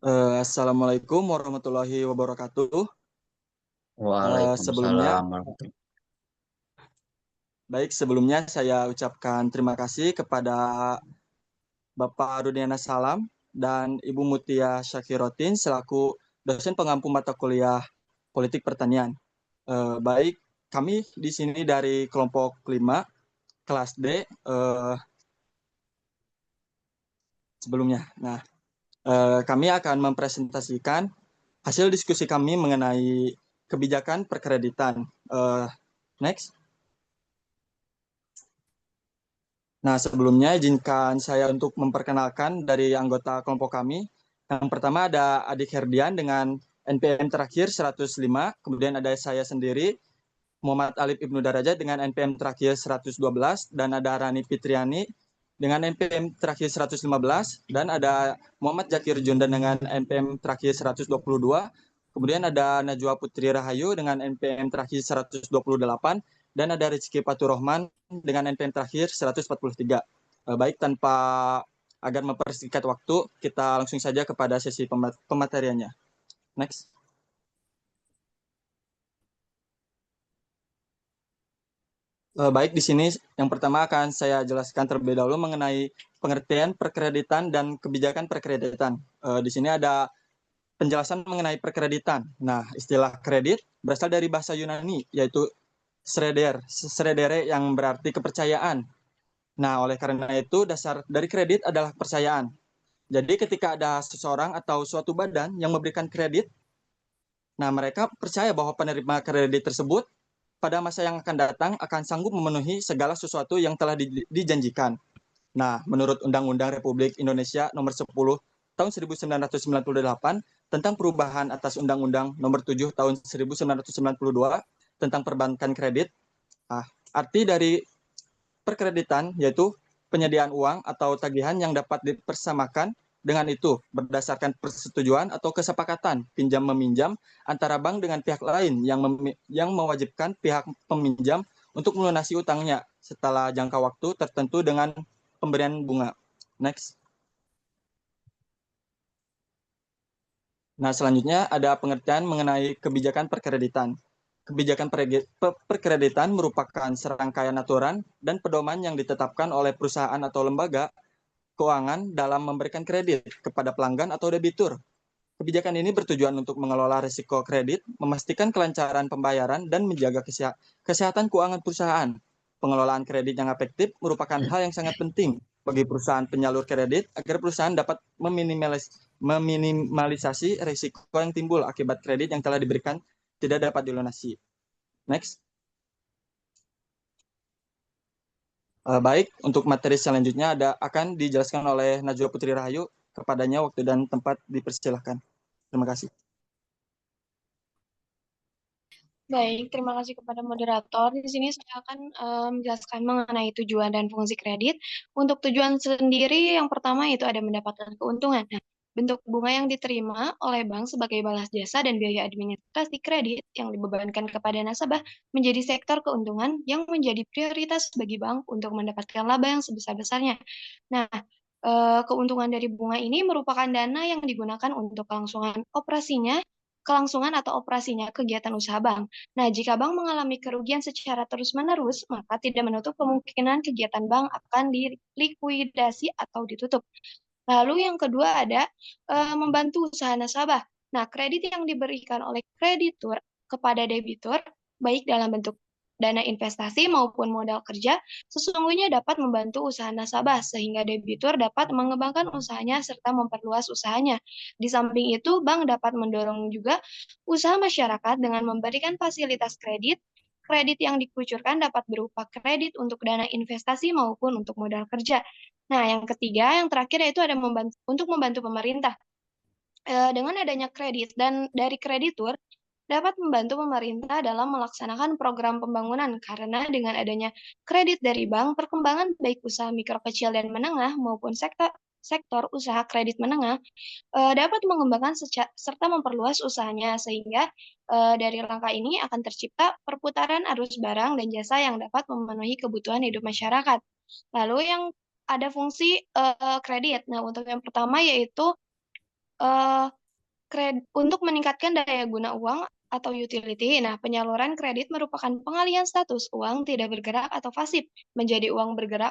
Assalamualaikum warahmatullahi wabarakatuh. Sebelumnya, Waalaikumsalam warahmatullahi. sebelumnya saya ucapkan terima kasih kepada Bapak Rudiana Salam dan Ibu Mutia Syakirotin selaku dosen pengampu mata kuliah Politik Pertanian. Baik, kami di sini dari kelompok 5 kelas D sebelumnya. Nah, kami akan mempresentasikan hasil diskusi kami mengenai kebijakan perkreditan. Next. Nah, sebelumnya izinkan saya untuk memperkenalkan dari anggota kelompok kami. Yang pertama ada Adik Herdian dengan NPM terakhir 105, kemudian ada saya sendiri, Muhammad Alif Ibnu Darajat dengan NPM terakhir 112, dan ada Rani Fitriani dengan NPM terakhir 115, dan ada Muhammad Zakir Jundan dengan NPM terakhir 122, kemudian ada Najwa Putri Rahayu dengan NPM terakhir 128, dan ada Rizky Faturrahman dengan NPM terakhir 143. Baik, tanpa agar mempersingkat waktu, kita langsung saja kepada sesi pemateriannya. Next. Baik, di sini yang pertama akan saya jelaskan terlebih dahulu mengenai pengertian perkreditan dan kebijakan perkreditan. Di sini ada penjelasan mengenai perkreditan. Nah, istilah kredit berasal dari bahasa Yunani, yaitu sredere yang berarti kepercayaan. Nah, oleh karena itu dasar dari kredit adalah kepercayaan. Jadi ketika ada seseorang atau suatu badan yang memberikan kredit, nah mereka percaya bahwa penerima kredit tersebut pada masa yang akan datang akan sanggup memenuhi segala sesuatu yang telah dijanjikan. Nah, menurut Undang-Undang Republik Indonesia Nomor 10 Tahun 1998 tentang perubahan atas Undang-Undang Nomor 7 Tahun 1992 tentang perbankan kredit, arti dari perkreditan yaitu penyediaan uang atau tagihan yang dapat dipersamakan dengan itu berdasarkan persetujuan atau kesepakatan pinjam meminjam antara bank dengan pihak lain yang mewajibkan pihak peminjam untuk melunasi utangnya setelah jangka waktu tertentu dengan pemberian bunga. Next. Nah, selanjutnya ada pengertian mengenai kebijakan perkreditan. Kebijakan perkreditan merupakan serangkaian aturan dan pedoman yang ditetapkan oleh perusahaan atau lembaga keuangan dalam memberikan kredit kepada pelanggan atau debitur. Kebijakan ini bertujuan untuk mengelola risiko kredit, memastikan kelancaran pembayaran, dan menjaga kesehatan keuangan perusahaan. Pengelolaan kredit yang efektif merupakan hal yang sangat penting bagi perusahaan penyalur kredit agar perusahaan dapat meminimalisasi risiko yang timbul akibat kredit yang telah diberikan tidak dapat dilunasi. Next. Baik, untuk materi selanjutnya akan dijelaskan oleh Najwa Putri Rahayu. Kepadanya waktu dan tempat dipersilahkan. Terima kasih. Baik, terima kasih kepada moderator. Di sini saya akan menjelaskan mengenai tujuan dan fungsi kredit. Untuk tujuan sendiri, yang pertama itu ada mendapatkan keuntungan. Nah, bentuk bunga yang diterima oleh bank sebagai balas jasa dan biaya administrasi kredit yang dibebankan kepada nasabah menjadi sektor keuntungan yang menjadi prioritas bagi bank untuk mendapatkan laba yang sebesar-besarnya. Nah, keuntungan dari bunga ini merupakan dana yang digunakan untuk kelangsungan atau operasinya kegiatan usaha bank. Nah, jika bank mengalami kerugian secara terus-menerus, maka tidak menutup kemungkinan kegiatan bank akan dilikuidasi atau ditutup. Lalu yang kedua ada membantu usaha nasabah. Nah, kredit yang diberikan oleh kreditur kepada debitur, baik dalam bentuk dana investasi maupun modal kerja, sesungguhnya dapat membantu usaha nasabah sehingga debitur dapat mengembangkan usahanya serta memperluas usahanya. Di samping itu, bank dapat mendorong juga usaha masyarakat dengan memberikan fasilitas kredit. Kredit yang dikucurkan dapat berupa kredit untuk dana investasi maupun untuk modal kerja. Nah, yang ketiga, yang terakhir yaitu ada untuk membantu pemerintah. Dengan adanya kredit dan dari kreditur, dapat membantu pemerintah dalam melaksanakan program pembangunan karena dengan adanya kredit dari bank, perkembangan baik usaha mikro kecil dan menengah maupun sektor usaha kredit menengah dapat mengembangkan serta memperluas usahanya sehingga dari langkah ini akan tercipta perputaran arus barang dan jasa yang dapat memenuhi kebutuhan hidup masyarakat. Lalu yang ada fungsi kredit. Nah, untuk yang pertama yaitu eh, untuk meningkatkan daya guna uang atau utility, nah penyaluran kredit merupakan pengalihan status uang tidak bergerak atau pasif menjadi uang bergerak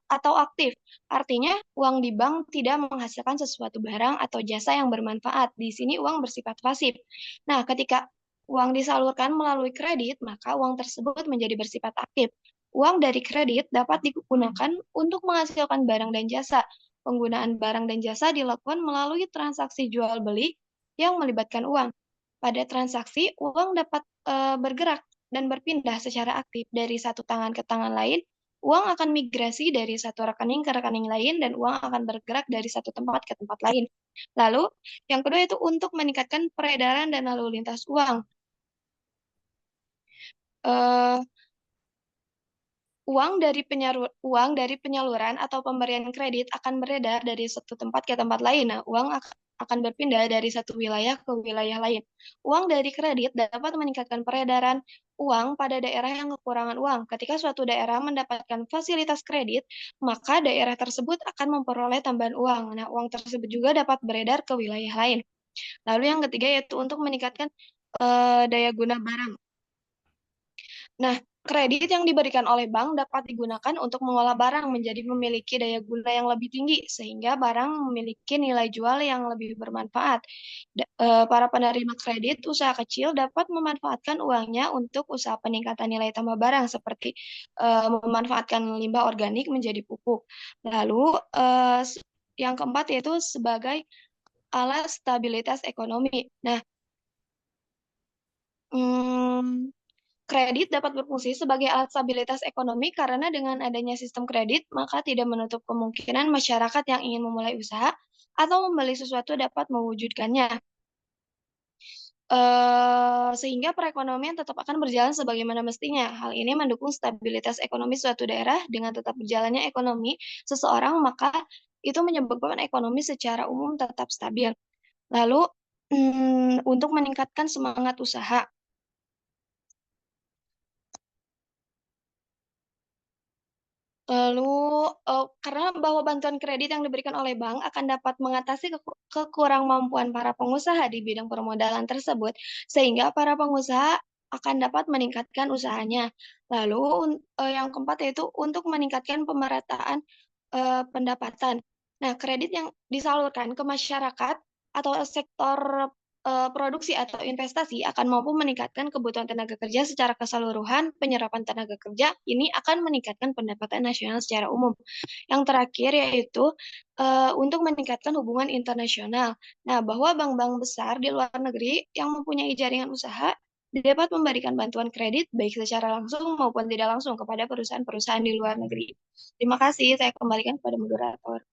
atau aktif. Artinya, uang di bank tidak menghasilkan sesuatu barang atau jasa yang bermanfaat. Di sini uang bersifat pasif. Nah, ketika uang disalurkan melalui kredit, maka uang tersebut menjadi bersifat aktif. Uang dari kredit dapat digunakan untuk menghasilkan barang dan jasa. Penggunaan barang dan jasa dilakukan melalui transaksi jual beli yang melibatkan uang. Pada transaksi, uang dapat bergerak dan berpindah secara aktif dari satu tangan ke tangan lain. Uang akan migrasi dari satu rekening ke rekening lain dan uang akan bergerak dari satu tempat ke tempat lain. Lalu, yang kedua itu untuk meningkatkan peredaran dan lalu lintas uang. Eh, uang dari penyaluran atau pemberian kredit akan beredar dari satu tempat ke tempat lain. Nah, uang akan berpindah dari satu wilayah ke wilayah lain. Uang dari kredit dapat meningkatkan peredaran uang pada daerah yang kekurangan uang. Ketika suatu daerah mendapatkan fasilitas kredit, maka daerah tersebut akan memperoleh tambahan uang. Nah, uang tersebut juga dapat beredar ke wilayah lain. Lalu yang ketiga yaitu untuk meningkatkan daya guna barang. Nah, kredit yang diberikan oleh bank dapat digunakan untuk mengolah barang menjadi memiliki daya guna yang lebih tinggi, sehingga barang memiliki nilai jual yang lebih bermanfaat. Para penerima kredit usaha kecil dapat memanfaatkan uangnya untuk usaha peningkatan nilai tambah barang, seperti memanfaatkan limbah organik menjadi pupuk. Lalu, yang keempat yaitu sebagai alat stabilitas ekonomi. Nah, hmm, kredit dapat berfungsi sebagai alat stabilitas ekonomi karena dengan adanya sistem kredit, maka tidak menutup kemungkinan masyarakat yang ingin memulai usaha atau membeli sesuatu dapat mewujudkannya. Sehingga perekonomian tetap akan berjalan sebagaimana mestinya. Hal ini mendukung stabilitas ekonomi suatu daerah dengan tetap berjalannya ekonomi seseorang, maka itu menyebabkan ekonomi secara umum tetap stabil. Lalu, untuk meningkatkan semangat usaha, lalu, karena bahwa bantuan kredit yang diberikan oleh bank akan dapat mengatasi kekurangmampuan para pengusaha di bidang permodalan tersebut, sehingga para pengusaha akan dapat meningkatkan usahanya. Lalu, yang keempat yaitu untuk meningkatkan pemerataan pendapatan. Nah, kredit yang disalurkan ke masyarakat atau sektor produksi atau investasi akan mampu meningkatkan kebutuhan tenaga kerja secara keseluruhan. Penyerapan tenaga kerja ini akan meningkatkan pendapatan nasional secara umum. Yang terakhir yaitu untuk meningkatkan hubungan internasional. Nah, bahwa bank-bank besar di luar negeri yang mempunyai jaringan usaha dapat memberikan bantuan kredit baik secara langsung maupun tidak langsung kepada perusahaan-perusahaan di luar negeri. Terima kasih, saya kembalikan kepada moderator.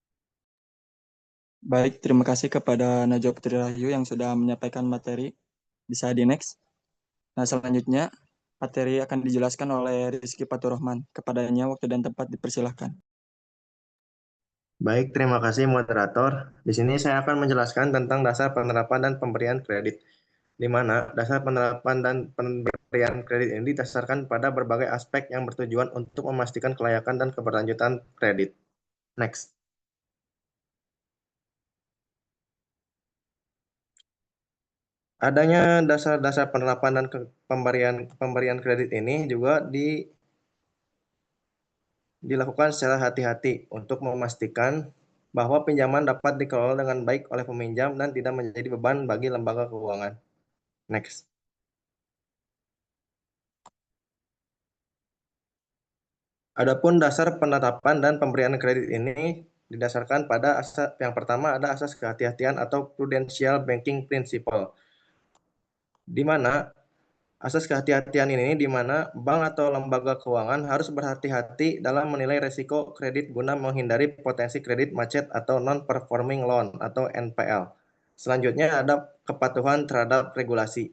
Baik, terima kasih kepada Najwa Putri Rahayu yang sudah menyampaikan materi. Bisa di next. Nah, selanjutnya materi akan dijelaskan oleh Rizky Faturrahman. Kepadanya waktu dan tempat dipersilahkan. Baik, terima kasih moderator. Di sini saya akan menjelaskan tentang dasar penerapan dan pemberian kredit, di mana dasar penerapan dan pemberian kredit ini didasarkan pada berbagai aspek yang bertujuan untuk memastikan kelayakan dan keberlanjutan kredit. Next. Adanya dasar-dasar penerapan dan pemberian kredit ini juga dilakukan secara hati-hati untuk memastikan bahwa pinjaman dapat dikelola dengan baik oleh peminjam dan tidak menjadi beban bagi lembaga keuangan. Next. Adapun dasar penetapan dan pemberian kredit ini didasarkan pada asas yang pertama ada asas kehati-hatian atau prudential banking principle, di mana asas kehati-hatian ini di mana bank atau lembaga keuangan harus berhati-hati dalam menilai risiko kredit guna menghindari potensi kredit macet atau non-performing loan atau NPL. Selanjutnya ada kepatuhan terhadap regulasi.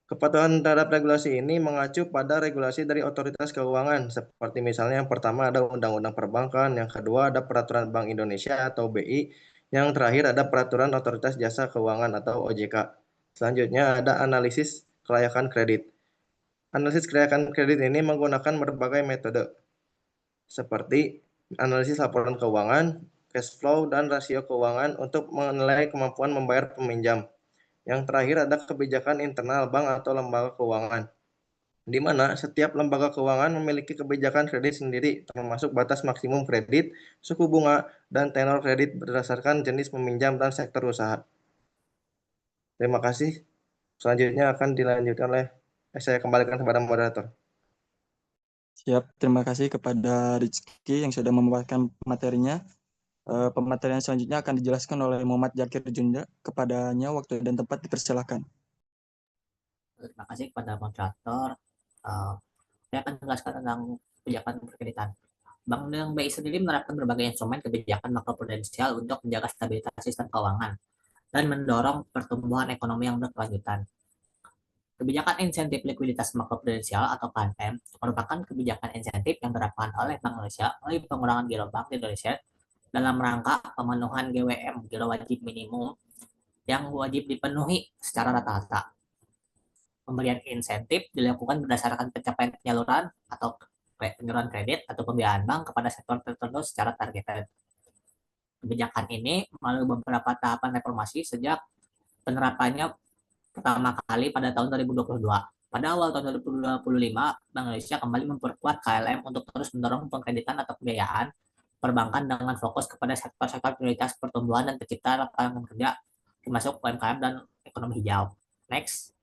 Kepatuhan terhadap regulasi ini mengacu pada regulasi dari otoritas keuangan, seperti misalnya yang pertama ada Undang-Undang Perbankan, yang kedua ada Peraturan Bank Indonesia atau BI, yang terakhir ada Peraturan Otoritas Jasa Keuangan atau OJK. Selanjutnya ada analisis kelayakan kredit. Analisis kelayakan kredit ini menggunakan berbagai metode, seperti analisis laporan keuangan, cash flow, dan rasio keuangan untuk menilai kemampuan membayar peminjam. Yang terakhir ada kebijakan internal bank atau lembaga keuangan, di mana setiap lembaga keuangan memiliki kebijakan kredit sendiri, termasuk batas maksimum kredit, suku bunga, dan tenor kredit berdasarkan jenis peminjam dan sektor usaha. Terima kasih. Selanjutnya akan dilanjutkan saya kembalikan kepada moderator. Siap, terima kasih kepada Rizky yang sudah membawakan materinya. Pematerian selanjutnya akan dijelaskan oleh Muhammad Zakir Junda. Kepadanya waktu dan tempat dipersilakan. Terima kasih kepada moderator. Saya akan menjelaskan tentang kebijakan perkreditan. Bank BI sendiri menerapkan berbagai instrumen kebijakan makroprudensial untuk menjaga stabilitas sistem keuangan dan mendorong pertumbuhan ekonomi yang berkelanjutan. Kebijakan insentif likuiditas makroprudensial atau KNM merupakan kebijakan insentif yang diterapkan oleh Bank Indonesia melalui pengurangan giro bank di Indonesia dalam rangka pemenuhan GWM, giro wajib minimum, yang wajib dipenuhi secara rata-rata. Pemberian insentif dilakukan berdasarkan pencapaian penyaluran atau penyaluran kredit atau pembiayaan bank kepada sektor tertentu secara targeted. Kebijakan ini melalui beberapa tahapan reformasi sejak penerapannya pertama kali pada tahun 2022. Pada awal tahun 2025, Bank Indonesia kembali memperkuat KLM untuk terus mendorong pengkreditan atau pembiayaan perbankan dengan fokus kepada sektor-sektor prioritas pertumbuhan dan tercipta lapangan kerja, termasuk UMKM dan ekonomi hijau. Next.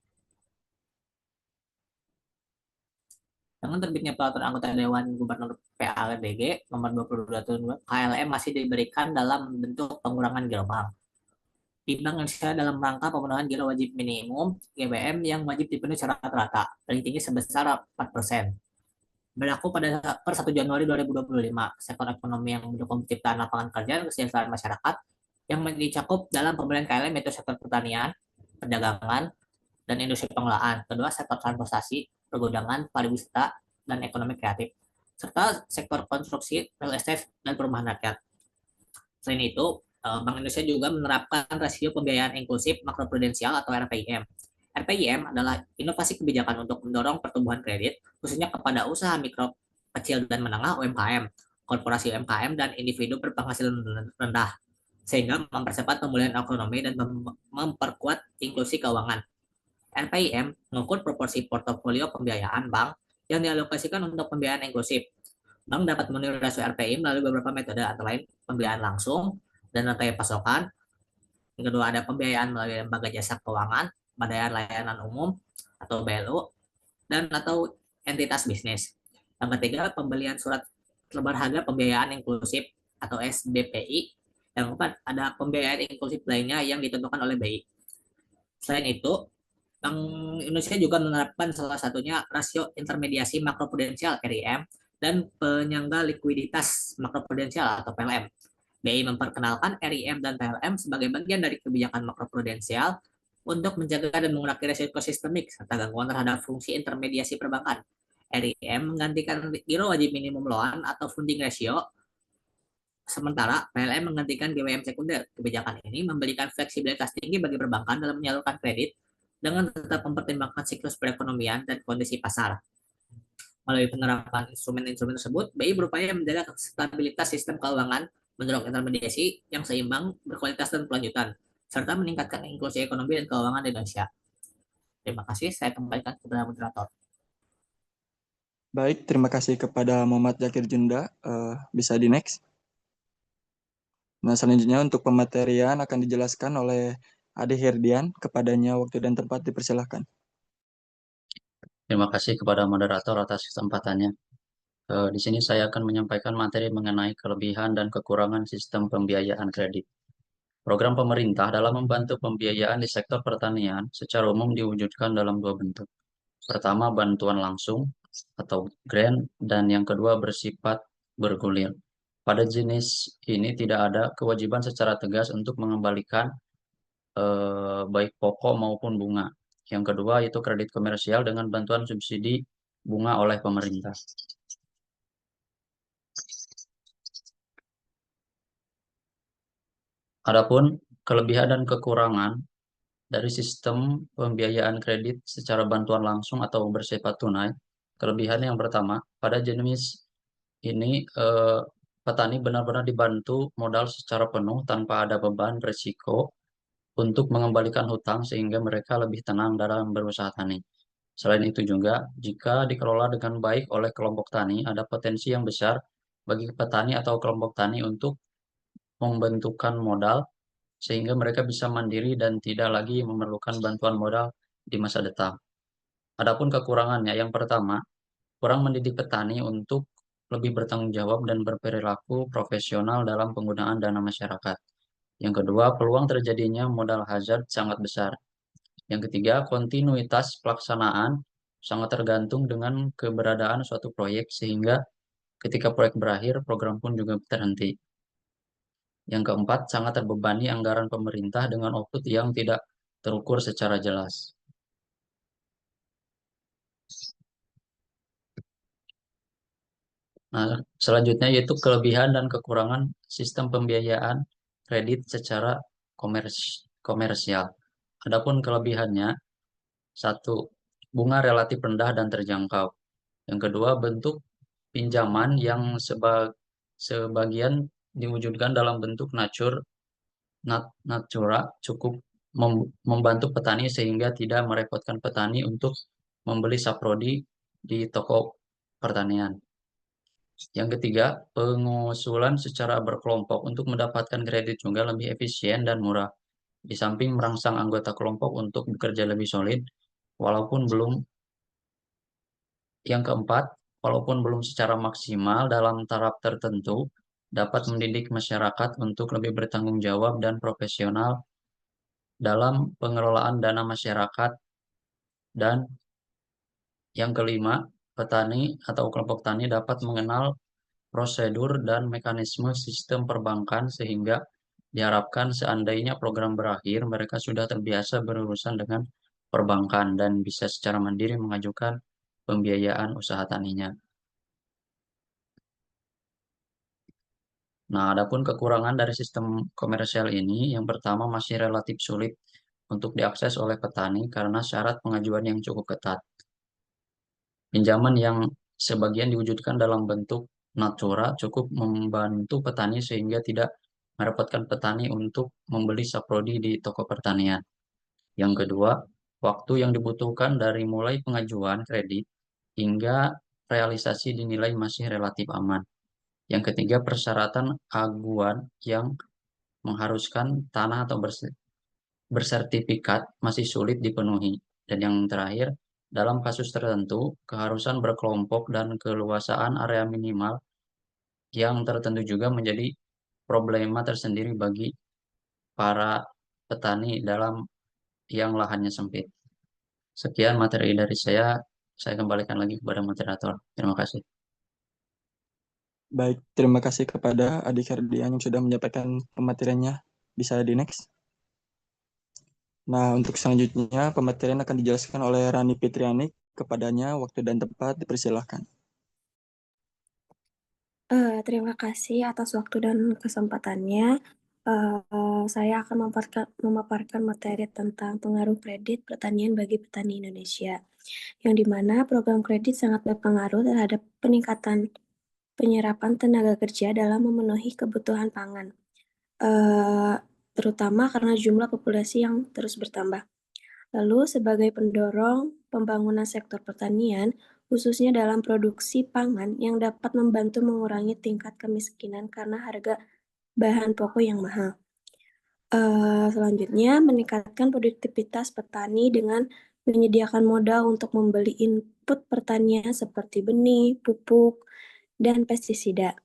Dengan terbitnya peraturan anggota Dewan Gubernur PADG nomor 22 tahun 2022, KLM masih diberikan dalam bentuk pengurangan giro bank. Di Bank Indonesia dalam rangka pemenuhan giro wajib minimum GWM yang wajib dipenuhi secara rata-rata, paling tinggi sebesar 4%. Berlaku pada per 1 Januari 2025, sektor ekonomi yang mendukung penciptaan lapangan kerja dan kesejahteraan masyarakat yang dicakup dalam pemberian KLM yaitu sektor pertanian, perdagangan, dan industri pengolahan. Kedua, sektor transportasi, pergudangan, pariwisata, dan ekonomi kreatif, serta sektor konstruksi, real estate, dan perumahan rakyat. Selain itu, Bank Indonesia juga menerapkan rasio pembiayaan inklusif makroprudensial atau RPIM. RPIM adalah inovasi kebijakan untuk mendorong pertumbuhan kredit, khususnya kepada usaha mikro, kecil, dan menengah UMKM, korporasi UMKM, dan individu berpenghasilan rendah, sehingga mempercepat pemulihan ekonomi dan memperkuat inklusi keuangan. RPIM mengukur proporsi portofolio pembiayaan bank yang dialokasikan untuk pembiayaan inklusif. Bank dapat memenuhi rasio RPIM melalui beberapa metode, antara lain pembiayaan langsung dan rantai pasokan. Yang kedua ada pembiayaan melalui lembaga jasa keuangan, badan layanan umum atau BLU, dan atau entitas bisnis. Yang ketiga pembelian surat berharga pembiayaan inklusif atau SBPI. Yang keempat ada pembiayaan inklusif lainnya yang ditentukan oleh BI. Selain itu, Bank Indonesia juga menerapkan salah satunya rasio intermediasi makroprudensial RIM dan penyangga likuiditas makroprudensial atau PLM. BI memperkenalkan RIM dan PLM sebagai bagian dari kebijakan makroprudensial untuk menjaga dan mengurangi risiko sistemik serta gangguan terhadap fungsi intermediasi perbankan. RIM menggantikan giro wajib minimum loan atau funding ratio, sementara PLM menggantikan GWM sekunder. Kebijakan ini memberikan fleksibilitas tinggi bagi perbankan dalam menyalurkan kredit dengan tetap mempertimbangkan siklus perekonomian dan kondisi pasar. Melalui penerapan instrumen-instrumen tersebut, BI berupaya menjaga stabilitas sistem keuangan, mendorong intermediasi yang seimbang, berkualitas, dan berkelanjutan, serta meningkatkan inklusi ekonomi dan keuangan di Indonesia. Terima kasih, saya kembalikan kepada moderator. Baik, terima kasih kepada Muhammad Zakir Junda. Bisa di next. Nah, selanjutnya untuk pematerian akan dijelaskan oleh Ade Herdian. Kepadanya waktu dan tempat dipersilakan. Terima kasih kepada moderator atas kesempatannya. Di sini saya akan menyampaikan materi mengenai kelebihan dan kekurangan sistem pembiayaan kredit. Program pemerintah dalam membantu pembiayaan di sektor pertanian secara umum diwujudkan dalam dua bentuk. Pertama, bantuan langsung atau grant, dan yang kedua bersifat bergulir. Pada jenis ini tidak ada kewajiban secara tegas untuk mengembalikan baik pokok maupun bunga. Yang kedua itu kredit komersial dengan bantuan subsidi bunga oleh pemerintah. Adapun kelebihan dan kekurangan dari sistem pembiayaan kredit secara bantuan langsung atau bersifat tunai. Kelebihan yang pertama, pada jenis ini petani benar-benar dibantu modal secara penuh tanpa ada beban risiko untuk mengembalikan hutang sehingga mereka lebih tenang dalam berusaha tani. Selain itu juga, jika dikelola dengan baik oleh kelompok tani, ada potensi yang besar bagi petani atau kelompok tani untuk membentukkan modal sehingga mereka bisa mandiri dan tidak lagi memerlukan bantuan modal di masa datang. Adapun kekurangannya, yang pertama, kurang mendidik petani untuk lebih bertanggung jawab dan berperilaku profesional dalam penggunaan dana masyarakat. Yang kedua, peluang terjadinya modal hazard sangat besar. Yang ketiga, kontinuitas pelaksanaan sangat tergantung dengan keberadaan suatu proyek sehingga ketika proyek berakhir, program pun juga terhenti. Yang keempat, sangat terbebani anggaran pemerintah dengan output yang tidak terukur secara jelas. Nah, selanjutnya yaitu kelebihan dan kekurangan sistem pembiayaan kredit secara komersial. Adapun kelebihannya, satu, bunga relatif rendah dan terjangkau. Yang kedua, bentuk pinjaman yang sebagian diwujudkan dalam bentuk natura cukup membantu petani sehingga tidak merepotkan petani untuk membeli saprodi di toko pertanian. Yang ketiga, pengusulan secara berkelompok untuk mendapatkan kredit juga lebih efisien dan murah. Di samping merangsang anggota kelompok untuk bekerja lebih solid, walaupun belum yang keempat, walaupun belum secara maksimal dalam taraf tertentu, dapat mendidik masyarakat untuk lebih bertanggung jawab dan profesional dalam pengelolaan dana masyarakat. Dan yang kelima, petani atau kelompok tani dapat mengenal prosedur dan mekanisme sistem perbankan sehingga diharapkan seandainya program berakhir, mereka sudah terbiasa berurusan dengan perbankan dan bisa secara mandiri mengajukan pembiayaan usaha taninya. Nah, adapun kekurangan dari sistem komersial ini, yang pertama masih relatif sulit untuk diakses oleh petani karena syarat pengajuan yang cukup ketat. Pinjaman yang sebagian diwujudkan dalam bentuk natura cukup membantu petani sehingga tidak merepotkan petani untuk membeli saprodi di toko pertanian. Yang kedua, waktu yang dibutuhkan dari mulai pengajuan kredit hingga realisasi dinilai masih relatif aman. Yang ketiga, persyaratan aguan yang mengharuskan tanah atau bersertifikat masih sulit dipenuhi. Dan yang terakhir, dalam kasus tertentu, keharusan berkelompok dan keluasaan area minimal yang tertentu juga menjadi problema tersendiri bagi para petani dalam yang lahannya sempit. Sekian materi dari saya kembalikan lagi kepada moderator. Terima kasih. Baik, terima kasih kepada Adik Herdian yang sudah menyampaikan pemateriannya. Bisa di next. Nah, untuk selanjutnya pematerian akan dijelaskan oleh Rani Fitriani. Kepadanya waktu dan tempat dipersilahkan. Terima kasih atas waktu dan kesempatannya. Saya akan memaparkan materi tentang pengaruh kredit pertanian bagi petani Indonesia, yang dimana program kredit sangat berpengaruh terhadap peningkatan penyerapan tenaga kerja dalam memenuhi kebutuhan pangan, terutama karena jumlah populasi yang terus bertambah. Lalu, sebagai pendorong pembangunan sektor pertanian, khususnya dalam produksi pangan yang dapat membantu mengurangi tingkat kemiskinan karena harga bahan pokok yang mahal. Selanjutnya, meningkatkan produktivitas petani dengan menyediakan modal untuk membeli input pertanian seperti benih, pupuk, dan pestisida.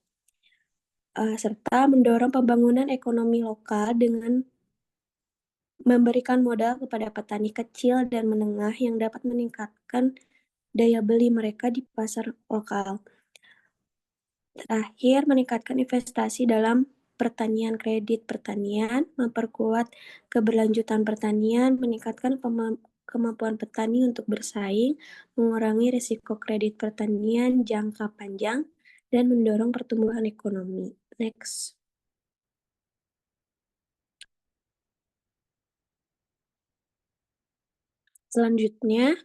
Serta mendorong pembangunan ekonomi lokal dengan memberikan modal kepada petani kecil dan menengah yang dapat meningkatkan daya beli mereka di pasar lokal. Terakhir, meningkatkan investasi dalam pertanian kredit pertanian, memperkuat keberlanjutan pertanian, meningkatkan kemampuan petani untuk bersaing, mengurangi risiko kredit pertanian jangka panjang, dan mendorong pertumbuhan ekonomi. Next. Selanjutnya,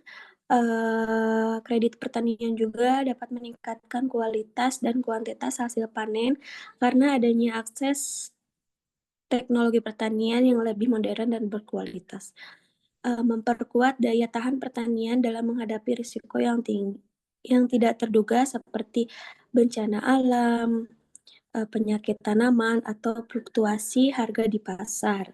Kredit pertanian juga dapat meningkatkan kualitas dan kuantitas hasil panen karena adanya akses teknologi pertanian yang lebih modern dan berkualitas. Memperkuat daya tahan pertanian dalam menghadapi risiko yang tinggi, yang tidak terduga seperti bencana alam, penyakit tanaman, atau fluktuasi harga di pasar,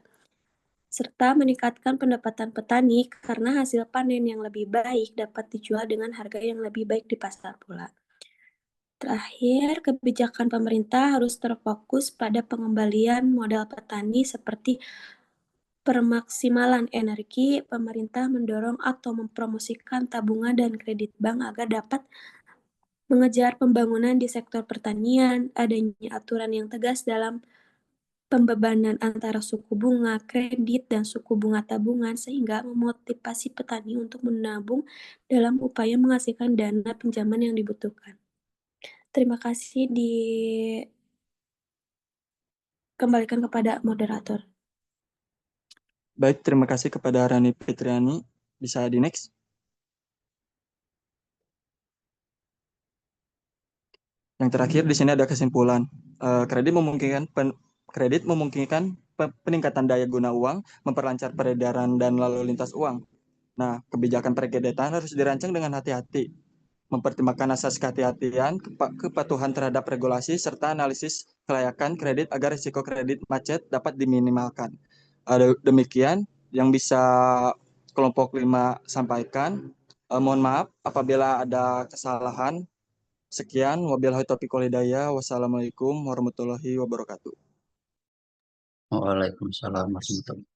serta meningkatkan pendapatan petani karena hasil panen yang lebih baik dapat dijual dengan harga yang lebih baik di pasar pula. Terakhir, kebijakan pemerintah harus terfokus pada pengembalian modal petani seperti permaksimalan energi. Pemerintah mendorong atau mempromosikan tabungan dan kredit bank agar dapat mengejar pembangunan di sektor pertanian, adanya aturan yang tegas dalam pembebanan antara suku bunga kredit dan suku bunga tabungan sehingga memotivasi petani untuk menabung dalam upaya menghasilkan dana pinjaman yang dibutuhkan. Terima kasih, dikembalikan kepada moderator. Baik, terima kasih kepada Rani Fitriani. Bisa di next. Yang terakhir di sini ada kesimpulan. Kredit memungkinkan peningkatan daya guna uang, memperlancar peredaran dan lalu lintas uang. Nah, kebijakan perkreditan harus dirancang dengan hati-hati, mempertimbangkan asas kehati-hatian, kepatuhan terhadap regulasi, serta analisis kelayakan kredit agar risiko kredit macet dapat diminimalkan. Demikian yang bisa kelompok 5 sampaikan. Mohon maaf apabila ada kesalahan. Sekian, wabillahi taufiq wal hidayah. Wassalamualaikum warahmatullahi wabarakatuh. Waalaikumsalam warahmatullahi wabarakatuh.